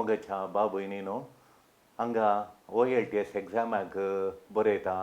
मगच्या बाबूय न्ही हांगा OLTS एग्जामाक बरयता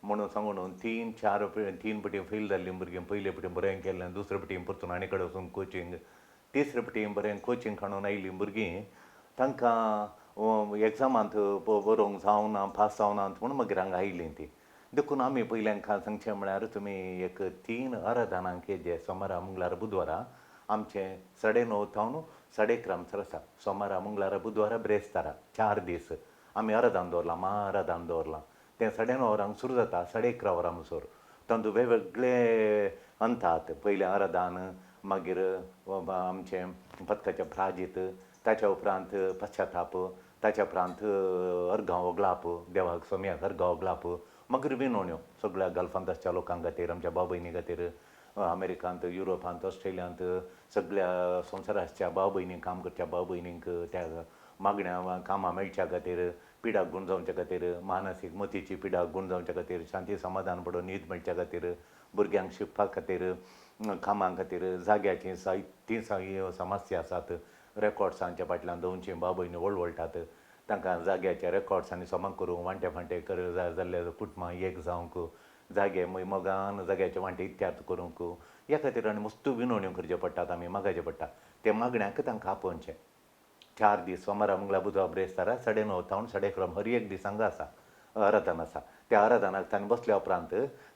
म्हणून सांगून 3 पटी फेल जाल्लीं भुरगीं पयले पटी बरें केलें, दुसरे पटी परतून आनी कडेन वचून कोचिंग, तिसरे पटी बरें कोचिंग हाडून आयिल्लीं भुरगीं तांकां एग्जामांत बरोवंक जावना, पास जावनात म्हणून मागीर हांगा आयिल्लीं तीं. देखून आमी पयल्यांक सांगचें म्हळ्यार तुमी एक 3 आराधनांक जे सोमारा मंगळारा बुधवारा आमचें 9:30 थावन 11:30 म्हणसर आसा. सोमारा मंगळारा बुधवारा ब्रेस्तारा 4 दीस आमी आराधन दवरलां, महाआराधन दवरलां. तें 9:30 वरांक सुरू जाता 11:30 वरां म्हणसर. तातूंत वेगवेगळे अंतात. पयलें आराधन, मागीर आमचें पथकाचें प्राजीत, ताच्या उपरांत पश्चाताप, ताच्या उपरांत अर्गां ओगलाप, देवाक सोम्याक अर्गां ओगलाप, मागीर विनवण्यो सगळ्या गल्फांत आसच्या लोकां खातीर, आमच्या भाव भयणी खातीर, अमेरिकांत, युरोपांत, ऑस्ट्रेलियांत, सगळ्या संवसाराच्या भाव भयणींक, काम करच्या भाव भयणींक त्या मागण्या कामां मेळच्या खातीर, पिडाक गूण जावच्या खातीर, मानसीक मतीची पिडाक गूण जावच्या खातीर, शांती समाधान पडून न्हीद मेळच्या खातीर, भुरग्यांक शिकपा खातीर, कामां खातीर, जाग्याची जायतीं समस्या आसात. रेकॉर्ड्सांच्या फाटल्यान 200 भाव भयणी वळवळटात. तांकां जाग्याचे रेकॉर्ड्सांनी सम करूंक, वांटे फांटे जाल्ले कुटुंबां एक जावंक, जागे मोगान जाग्याचे वांटे इत्यार्थ करूंक, ह्या खातीर आनी मस्त विनवण्यो करच्यो पडटात. आमी मागचे पडटा. ते मागण्यांक तांकां आपोवचें. 4 दीस सोमारा मंगळारा बुधवारा ब्रेस्तारा 9:30 थावन 11:30 हर एक दीस हांगा आसा आराधन आसा. त्या आराधनाक तांणी बसल्या उपरांत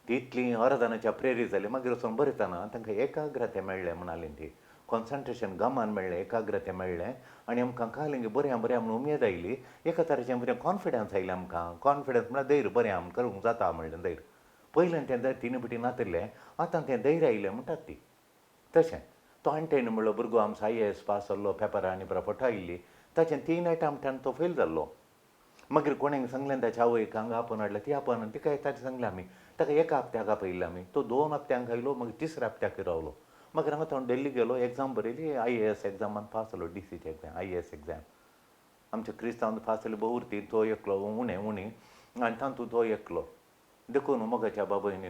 तितलीं आराधनाच्या प्रेरीत जाली. मागीर वचून बरयतना तांकां एकाग्रते मेळ्ळें म्हणलें. ती कॉन्सन्ट्रेशन गमान मेळ्ळें, एकाग्रते मेळ्ळें आनी आमकां कळलें की बरें म्हणून उमेद आयली. एका तरेचें बरें कॉन्फिडन्स आयलें आमकां. कॉन्फिडन्स म्हळ्यार धैर्य, बरें आमी करूंक जाता म्हणलें धैर्य. पयलें तें 3 पटी नातिल्लें, आतां तें धैर्य आयलें म्हणटात ती. तशें तो आण्टेन म्हणलो भुरगो आमचो IAS पास जाल्लो, पेपरां आनी बरो फोटो आयिल्ली. ताचें 3 अटॅम्प्टान तो फेल जाल्लो. मागीर कोणें सांगलें ताच्या आवयक हांगा आपोवन हाडलें, ती आपोवन तिका ताचें सांगलें आमी. ताका एका हप्त्याक आपयल्लें आमी. तो 2 हप्त्यांक आयलो, मागीर 3ऱ्या हप्त्याक रावलो. मागीर हांगा थंय दिल्ली गेलो, एग्जाम बरयली, IAS एग्जामान पास जालो. DCची एग्जाम, IAS एग्जाम आमच्या क्रिस्तांवांत पास जाले बहुर्ती. तो एकलो उणी आनी तातूंत तो एकलो. देखून मोगाच्या बाबा न्ही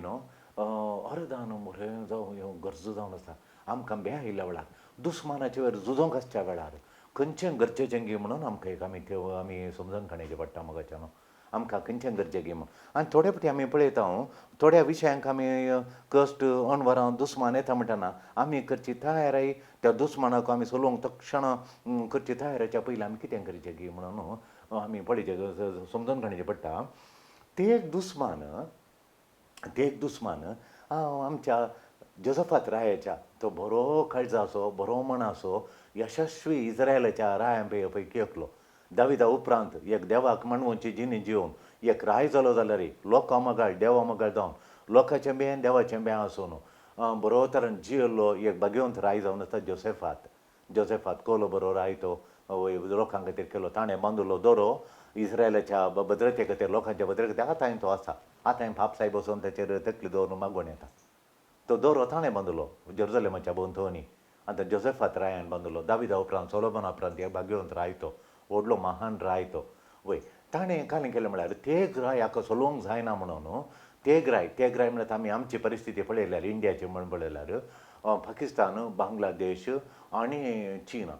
अरदान बरें जावं गरजो जावन आसा. आमकां भंय आयिल्ल्या वेळार, दुस्मानाचे वयर झुजोंक आसच्या वेळार खंयचें गरजेचें गी म्हणून आमकां एक आमी समजून काडचें पडटा मोगाच्यान. आमकां खंयचें गरजेचें गी म्हणून. आनी थोडे फावटी आमी पळयता थोड्या विशयांक आमी कश्ट अणवरां दुस्मान येता म्हणटना आमी करची तयारी. त्या दुस्मानाक आमी सोलोवंक तक्षण करची तयारेच्या पयलीं आमी कितें करचें गी म्हणून आमी पळयचें, समजून काडचें पडटा. ते एक दुस्मान आमच्या जोसेफात रायाच्या तो बरो काळजाचो, बरो मनाचो, यशस्वी इस्रायलाच्या राया पैकी एकलो. दाविदा उपरांत एक देवाक मानवची जिणी जिवन एक राय जालो जाल्यार लोकां मोगाळ, देवा मोगाळ जावन, लोकांचें बेन देवाचें बेन आसून बरो तरेन जियेल्लो एक भाग्यवंत राय जावन आसा जोसेफात. कोलो बरो राय तो लोकां खातीर केलो. ताणें बांदुलो दोरो इस्रायलाच्या भद्रते खातीर, लोकांच्या भद्रते खातीर. आतांय तो आसा. आतांय पापसाय बसून ताचेर तकली दवरून मागोवन येता. तो दोरो ताणें बांदुलो जेरुसलेमाच्या भोंवतणी. आतां जोसेफात रायान बांदुलो. दाविदा उपरांत, सोलोमोना उपरांत एक भाग्यवंत राय तो, व्हडलो महान राय तो. वय ताणें कालें केलें म्हळ्यार तेग राय हाका चलोवंक जायना म्हणून तेग राय म्हळ्यार आमी आमची परिस्थिती पळयल्यार, इंडियाची म्हणून पळयल्यार पाकिस्तान, बांगलादेश आनी चीन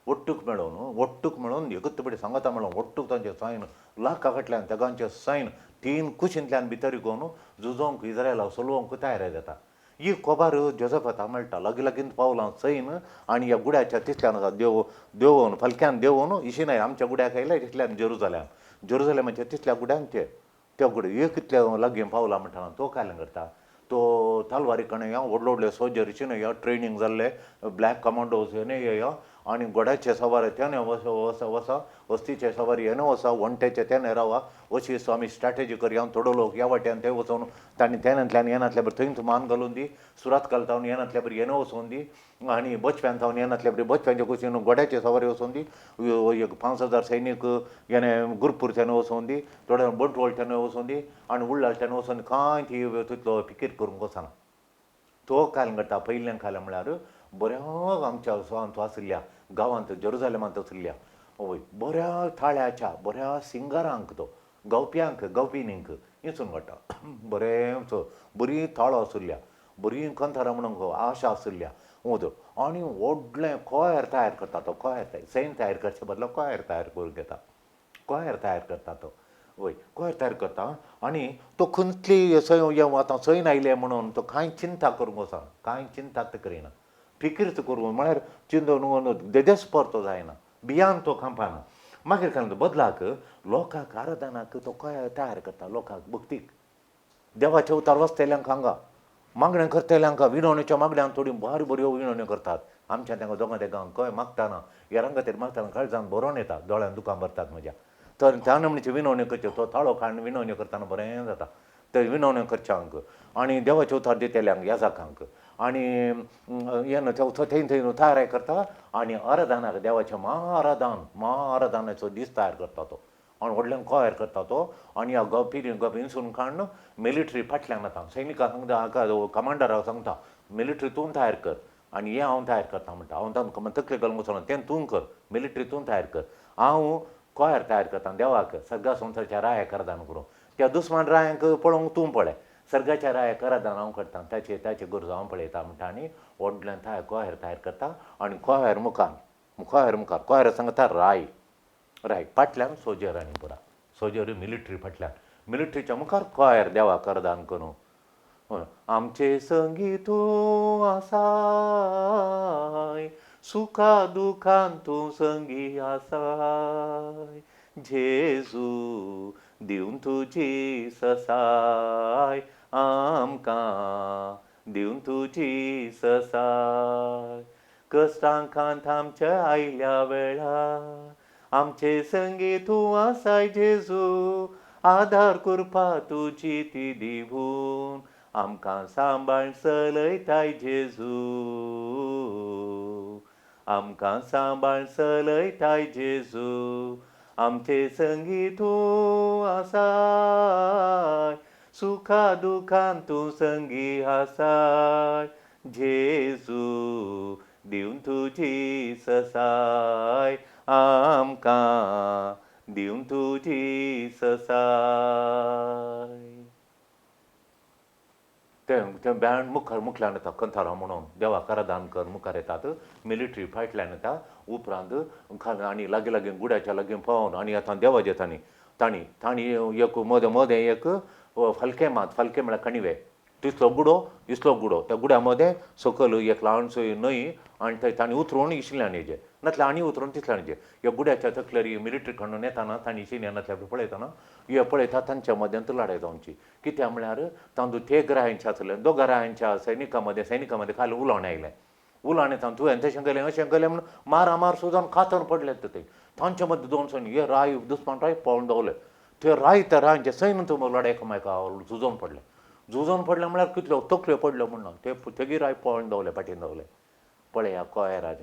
ಒಟ್ಟುಕ್ मेळून एकत्र सांगता मेळून ಒಟ್ಟುक तांचे सैन लाखा फाटल्यान तेगांचे सैन 3 कुशींतल्यान भितर घेवन झुजोवंक इस्रायलाक सोलोवंक तयार जाता. ही खबर जोसेफाताक मेळटा. लागीं पावलां सैन आनी ह्या गुड्याच्या तितल्यान देंवोवन फलक्यान देंवोवन इशिनाय आमच्या गुड्याक आयल्या तितल्यान जेरुसलेमाच्या तितल्या गुड्यान त्या गुड्या एक इतल्या लागीं पावला म्हणटा तो कायलें करता. तो तालवारी कणे व्हडले सोजर इशिनय ट्रेनींग जाल्ले ब्लॅक कमांडोज येने आनी घोड्याचे सवार तेणे वसा, वस्तीचे सवारी येने वसा, वंट्याचे तेणे रावा, अशी आमी स्ट्रॅटेजी करया. थोडो लोक ह्या वाट्यान ते वचून तांणी तेनांतल्यान येनातल्या बरें थंय मान घालून दी, सुरात घालतावन येनातल्या बरें येने वचोवन दी, आनी बचप्यान थावन येनातल्या बरें बचप्याच्या कुशीन घोड्याचे सवारी वचोवन दी. 5,000 सैनीक येणे गुरपूर तेणे वचोवन दी, थोडे बंटवळ तेणे वचोवन दी आनी उरलाल तेणे वचोन कांय ती तितलो फिकीर करूंक वचना. तो कायलें करता. पयलें कायलें म्हळ्यार बऱ्या आमच्या तो आशिल्ल्या गांवांत जेरुसलेमांत आशिल्ल्या बऱ्या थाळ्याच्या बऱ्या सिंगरांक तो गावप्यांक गावपिनींक हिंसून काडटा. बरें बरी थाळो आशिल्ल्या बरी कंथारां म्हणून आशा आशिल्ल्या ओद आनी व्हडलें कॉयर तयार करता तो कॉयर सैन तयार करचे बदलो कॉयर तयार करून घेता कॉयर तयार करता तो वय कॉयर तयार करता आनी तो खंयतली आतां सैन आयले म्हणून तो कांय चिंता करूंक वचना कांय चिंताच करिना फिकीरच करूं म्हळ्यार चिंतून देदेस परतो जायना भियान तो खांपाना मागीर काय म्हणटा बदलाक लोकांक आराधनाक तो कॉयर तयार करता लोकांक भक्तीक देवाच्या उतार वचतेल्यांक हांगा मागण्या करतेल्यांक विनवणेच्या मागण्यांक थोडी बऱ्यो बऱ्यो विनवण्यो करतात आमच्या तांकां दोगां तेगांक कळ्ळें मागताना हेरां खातीर मागताना काळजान बरोवन येता दोळ्यान दुकां भरतात म्हज्या तर त्या नमणेचे विनवण्यो करच्यो तो ताळो काडून विनवण्यो करतना बरें जाता ते विनवण्यो करच्यांक आनी देवाचे उतार दितेल्यांक याजकांक आनी हें थंय थंय तयारी करता आनी आराधनाक देवाचें महाआराधनाचो दीस तयार करता तो आनी व्हडल्यान कॉयर करता तो आनी ह्या गपिनसून काडून मिलिटरी फाटल्यान येता सैनिकांक सांगता हाका कमांडराक सांगता मिलिटरी तूं तयार कर आनी हें हांव तयार करता म्हणटा हांव तांकां तकले घालूंक वचना तें तूं कर मिलिटरी तूं तयार कर हांव कॉयर तयार करता देवाक सर्गा संवसारच्या रायाक आराधना करूं त्या दुस्मान रायांक पळोवंक तूं पळय सर्गाच्या रायाक आराधना हांव करता ताचे गरजो हांव पळयता म्हणटा आनी व्हडल्यान कॉयर तयार करता आनी कॉयर मुखार कॉयर सांगता राय फाटल्यान सोजर आनी पुरा सोजर मिलिटरी फाटल्यान मिलिटरीच्या मुखार कॉयर देवाक आराधना करूं आमचे संगी तूं आसाय सुखा दुखान तूं संगी आसाय जेजू दिवन तुजी ससाय आमकां दिवन तुजी ससाय कश्टांकांत आमच्या आयल्या वेळार आमचे संगी तूं आसाय जेजू आधार करपा तुजी ती दिवून आमकां सांबाळ चलयताय जेजू आमकां सांबाळ चलयताय जेजू आमचे संगी तूं आसाय सुखा दुखान तूं संगी आसाय जेजू दिवन तुजी ससाय आमकां दिवन तुजी ससाय ते बँड मुखल्यान येता कंथारां म्हणून देवाक आराधना कर मुखार येतात मिलिटरी फाटल्यान येता उपरांत आनी लागीं गुड्याच्या लागीं पावून आनी आतां देवा जेतांनी तांणी एक मदें एक फलकें म्हळ्यार कणिवे इसलो गुडो त्या गुड्या मदें सकयल एक ल्हानसो न्हंय आनी थंय तांणी उतरून इशिल्ल्यान हेजे नातल्यार आनी उतरून तितल्यान हेजे ह्या गुड्याच्या तकलेर मिलिटरी कडून येताना तांणी शिन्यान नातल्यार पळयताना हे पळयता तांच्या मद्यांत लढाय जावची कित्याक म्हळ्यार तांदूळ ते रायांचे आसले दोगां रायांच्या सैनिकां मदें खाली उलोवण आयलें उलोवण येता तुवें तशें केलें अशें केलें म्हणून मार सुद्दां खातर पडले थंय तांचे मदें दोन सैन हे राय दुस्मान राय पळोवन दवरले ते त्या रायांचे सैन लढाय एकामेका झुजोवन पडले म्हळ्यार कितल्यो तकल्यो पडल्यो म्हणून तेगी राय पळोवन दवरले फाटीन दवरले पळया कॉयराज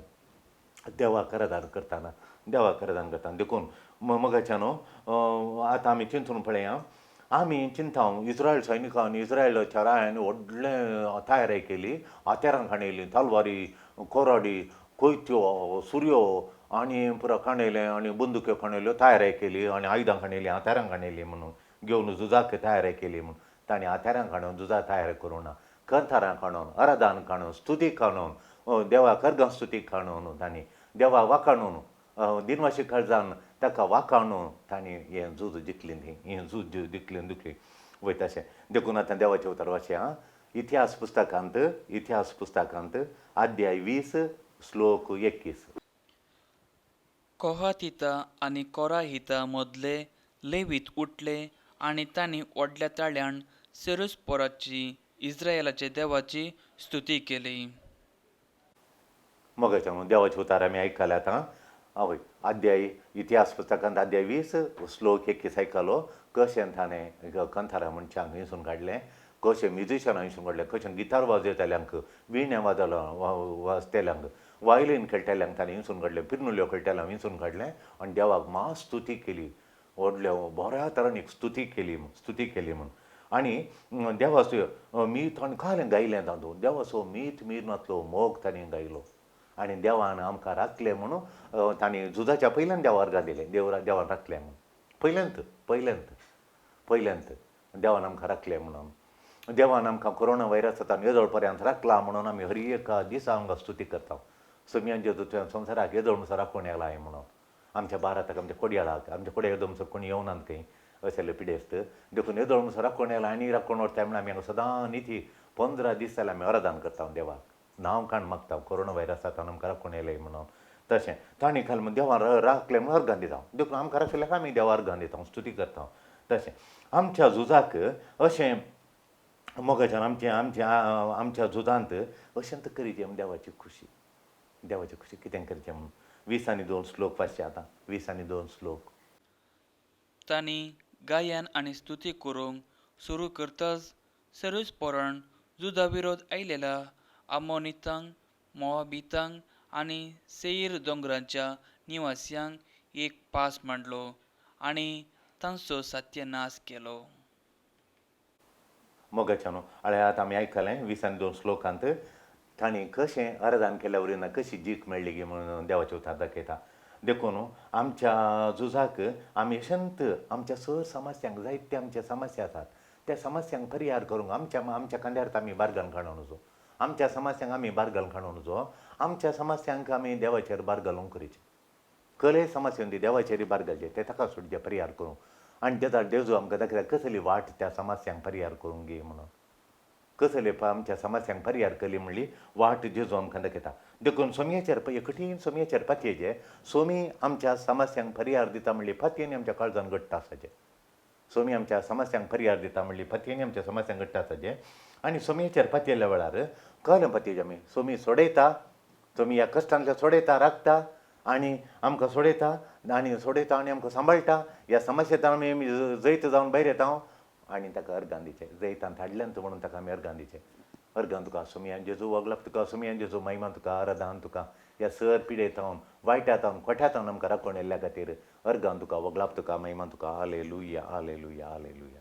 देवाक आराधना करतना देखून मगाच्या न्हू आतां आमी चिंतून पळया आमी चिंतांव इस्रायल सैनिकांनी इस्रायलाच्या रायांनी व्हडलें तयारी केली हातेरां खाणयलीं तलवारी कोराडी कोयत्यो सुरयो आनी पुरो खाणयलें आनी बंदुक्यो खाणयल्यो तयारी केली आनी आयुधां खाणयलीं हातेरां खाणयलीं म्हणून घेवन झुजाक तयारी केली म्हणून तांणी हातेरां काडून झुजा तयार करूं ना कंथारां काडून आराधना काडून स्तुती काडून देवा कर्गां स्तुती काडून तांणी देवा वाखाणून दिनवाशी काळजान ताका वाखाणून तांणी हें झूज जिखलीं हें झूज जिखलीं वय तशें देखून आतां देवाचे उतर वाचया इतिहास पुस्तकांत अध्याय 20 श्लोक 21 कोहातिता आनी कोराहिता मदले लेवीत उठले आनी तांणी व्हडल्या ताळ्यान सेरुस्पोराची इस्रायेलाचे देवाची स्तुती केली. मगाच्या देवाचे उतार आमी आयकले आतां हय अध्याय इतिहास पुस्तकांत अध्याय 20 श्लोक 21 आयकलो कशें ताणें कंथारा मनशांक हिंसून काडलें कशें म्युजिशनां हिंसून काडलें कशें गिटार वाजयताल्यांक विण्या वाजतेल्यांक वायलीन खेळटाल्यांक ताणें हिंसून काडलें पिरनुल्यो खेळटाल्यांक हिंसून काडलें आनी देवाक मास स्तुती केली व्हडल्या बऱ्या तरांनी स्तुती केली म्हूण आनी देवाचो मीत आनी खालें गायलें तातूंत देवाचो मीत नातलो मोग ताणें गायलो आनी देवान आमकां राखलें म्हणून तांणी झुजाच्या पयल्यान देवा अर्गां दिलें देवान राखलें म्हणून पयल्यांत देवान आमकां राखलें म्हणून देवान आमकां कोरोना व्हायरस जाता येदोळ पर्यंत राखला म्हणून आमी हर एका दिसा आमकां स्तुती करता सोमयांचे तुज्या संवसाराक येदोळ म्हणसर राखून येलाय म्हणून आमच्या भारताक आमच्या कोडयाळाक आमच्या कोड्या येदोळ म्हणसर कोणी येवनात खंय अशें पिडेस्त देखून येदोळ म्हणसर राखून येला आनी राखून व्हरता म्हण आमी हांगा सदां निती 15 दीस जाल्यार आमी वरदान करता देवाक नांव काण मागता कोरोना व्हायरस जाता आमकां राखून येयलें म्हणून तशें तांणी खाल म्हण देवान राखलें म्हणून अर्गां दिता देखून आमकां राखल्याक आमी देवा अर्गां दिता स्तुती करता तशें आमच्या झुजाक अशें मोगाच्यान आमच्या झुजांत अशेंत करीचें म्हण देवाची खुशी कितें करचें म्हणून 20 आनी 2 श्लोक वाचचे आतां 20 आनी 2 श्लोक तांणी गायन आनी स्तुती करूंक सुरू करताच सेरूस पोरण जुदा विरोध आयलेला आमोनितांक मोवाबितांक आनी सेईर दोंगरांच्या निवासियांक एक पास मांडलो आनी तांचो सत्यानाश केलो मोगाच्यान आतां आमी आयकलें 20 आनी 2 श्लोकांत तांणी कशें अरदान केल्या वरवीं कशी जीख मेळ्ळी गी म्हणून देवाचे उतार दाखयता देखून आमच्या झुजाक आमी अशेंत आमच्या सर समस्यांक जायते आमचे समस्या आसात त्या समस्यांक परिहार करूंक आमच्या खांद्यार आमी बारगान काडून वचो आमच्या समस्यांक आमी बारगाल काडून वचो आमच्या समस्यांक आमी देवाचेर बार घालूंक करीचें खरे समस्या ती देवाचेर बार घालचे ते ताका सुटचे परिहार करूंक आनी तेचा देवजो आमकां दाखयता कसली वाट त्या समस्यांक परिहार करूंक गे म्हणून कसले आमच्या समस्यांक परिहार केली म्हणली वाट जेजू आमकां दाखयता देखून सोमयेचेर पळय कठीण सोमयेचेर पातयेचे सोमी आमच्या समस्यांक परिहार दिता म्हणली फातयेनी आमच्या काळजान घट्ट आसाचे सोमी आमच्या समस्यांक परिहार दिता म्हणली फातयेनी आमच्या समस्यांक घट्ट आसाचे आनी सोमयेचेर पातयेल्या वेळार कळ्ळें पातयेचें आमी सोमी सोडयता सोमी ह्या कश्टांतल्या सोडयता राखता आनी आमकां सोडयता आनी आमकां सांबाळटा ह्या समस्येंतल्यान आमी जैत जावन भायर येता आनी ताका अर्गां दिचें जैतान धाडलें म्हणून ताका आमी अर्गां दिचें अर्गां तुका सोमयान जेजू वगलाप तुका सोमयान जेजू महिमा तुका आराधन तुका ह्या सर पिडेतावन वायटातावन खोट्यातावन आमकां राखून येल्ल्या खातीर अर्गां तुका वगलाप तुका महिमा तुका हालेलुया हालेलुया हालेलुया